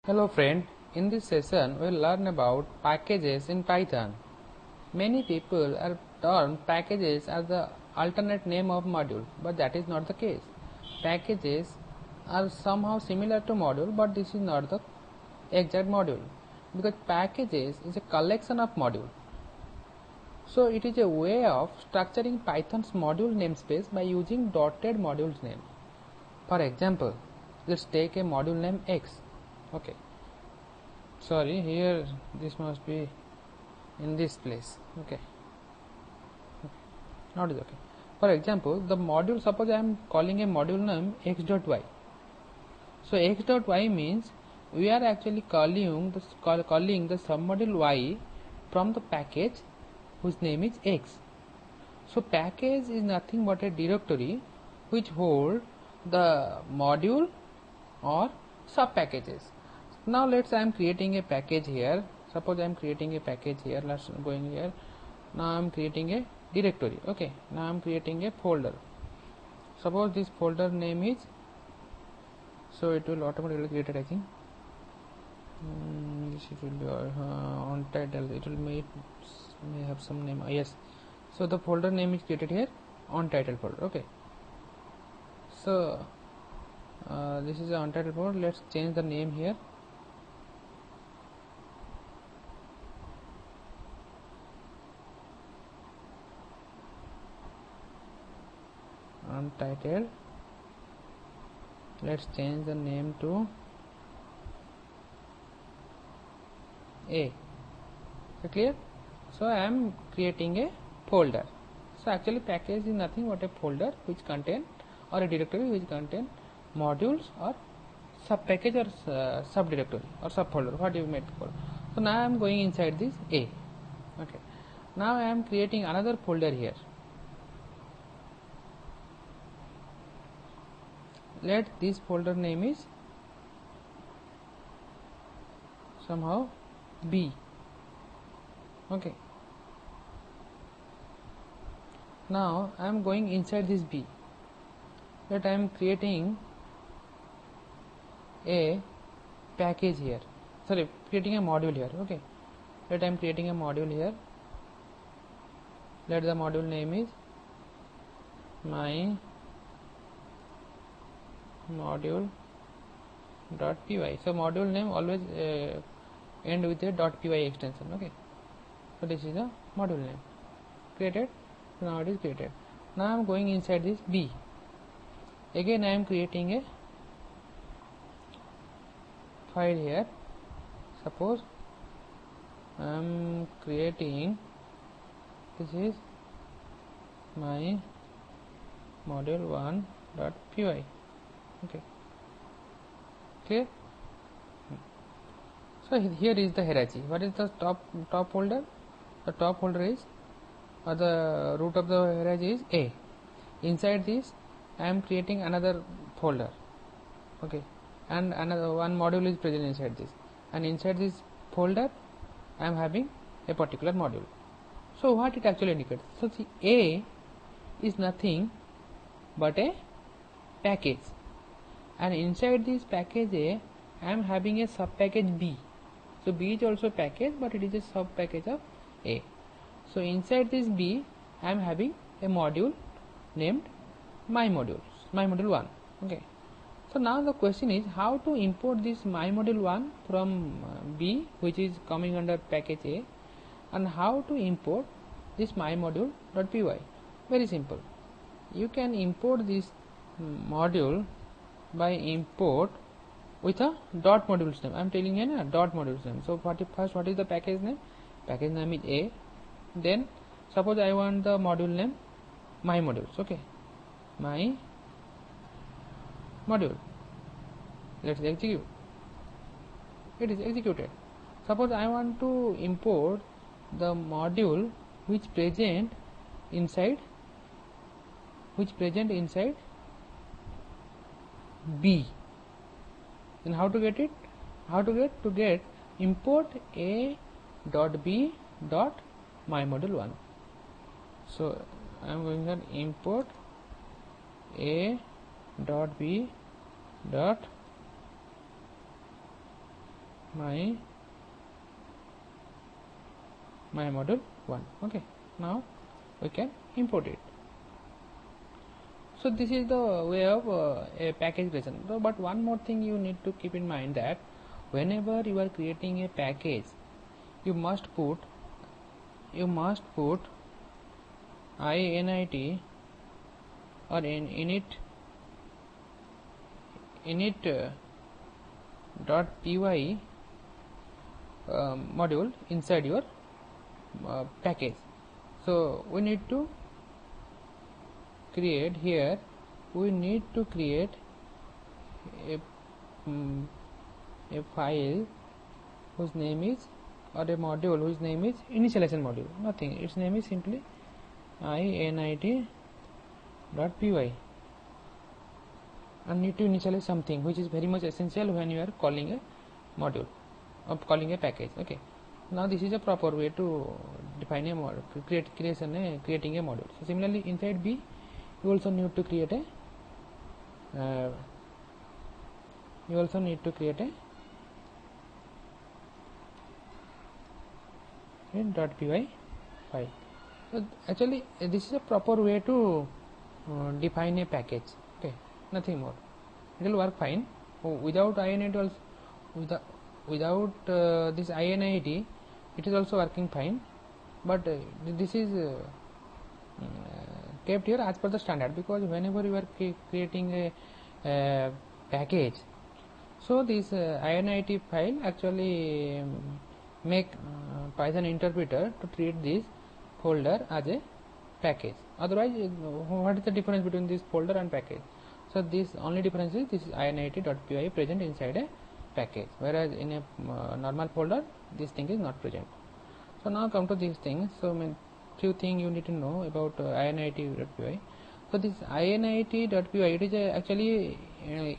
Hello friend, in this session we will learn about packages in Python. Many people are termed packages as the alternate name of module, but that is not the case. Packages are somehow similar to module, but this is not the exact module, because packages is a collection of module. So it is a way of structuring Python's module namespace by using dotted modules name. For example, let's take a module name X. Okay. Sorry, here this must be in this place. Okay. Not is okay. For example, the module, suppose I am calling a module name x.y. So x.y means we are actually calling the submodule y from the package whose name is x. So package is nothing but a directory which hold the module or sub packages. Now let's I am creating a package here. Suppose I am creating a package here. Let's going here. Now I am creating a directory. Okay. Now I am creating a folder. Suppose this folder name is, so it will automatically create it. I think this it will be on title. It will may have some name. Yes. So the folder name is created here on title folder. Okay. So this is the on title folder. Let's change the name here. Untitled. Let's change the name to A. So clear? So I am creating a folder. So actually package is nothing but a folder which contain, or a directory which contain modules or sub package or sub directory or sub folder, what you might call. So now I am going inside this A. Okay. Now I am creating another folder here. Let this folder name is somehow B. Okay. Now I am going inside this B. Let I am creating a package here. Sorry, creating a module here. Okay. Let I am creating a module here. Let the module name is my module .py. So module name always end with a .py extension. Okay. So this is the module name created. So now it is created. Now I am going inside this B. Again I am creating a file here. Suppose I am creating, this is my module 1.py. Okay. Clear? So here is the hierarchy. What is the top folder? The top folder is, or the root of the hierarchy is A. Inside this I am creating another folder. Okay. And another one module is present inside this, and inside this folder I am having a particular module. So what it actually indicates? So see, A is nothing but a package, and inside this package A I am having a sub package B. So B is also package, but it is a sub package of A. So inside this B I am having a module named my module 1. Okay. So now the question is how to import this my module 1 from B, which is coming under package A, and how to import this my module.py. Very simple. You can import this module by import with a dot modules name. I am telling you dot modules name. So first what is the package name? Package name is A. Then suppose I want the module name my modules. Okay. My module. Let's execute. It is executed. Suppose I want to import the module which present inside B. Then how to get it? To get import A dot B dot my module 1. So I am going to import A dot B dot my module 1. Okay, now we can import it. So this is the way of a package creation. So, but one more thing you need to keep in mind, that whenever you are creating a package, you must put init or init .py module inside your package. So we need to create here, a file whose name is, or a module whose name is initialization module, nothing, its name is simply init.py, and need to initialize something which is very much essential when you are calling a module or calling a package. Okay, now this is a proper way to define a module, creating a module. So similarly inside B you also need to create a .py file. So actually this is a proper way to define a package. Okay, nothing more. It will work fine without init also. Without this init, it is also working fine, but this is kept here as per the standard, because whenever you are creating a package, so this init file actually make Python interpreter to treat this folder as a package. Otherwise, what is the difference between this folder and package? So this only difference is this is init.py present inside a package, whereas in a normal folder this thing is not present. So now come to these things. So few things you need to know about init.py. So this init.py, it is actually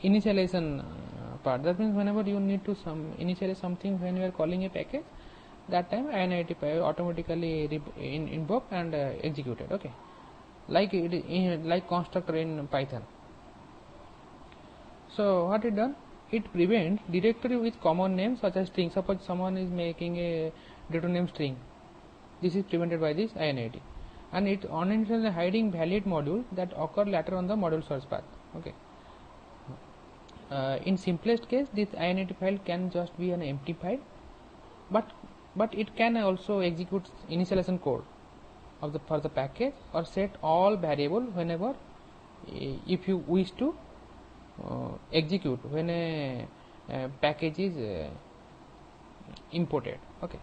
initialization part. That means whenever you need to initialize something when you are calling a package, that time init.py automatically invoke and executed. Okay, like like constructor in Python. So what it done? It prevents directory with common names such as string. Suppose someone is making a data name string. This is prevented by this init, and it unintentionally hiding valid module that occur later on the module source path. Okay. In simplest case, this init file can just be an empty file, but it can also execute initialization code of for the package, or set all variable whenever if you wish to execute when a package is imported. Okay,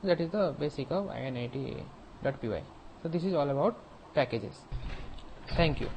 that is the basic of init.py. So this is all about packages. Thank you.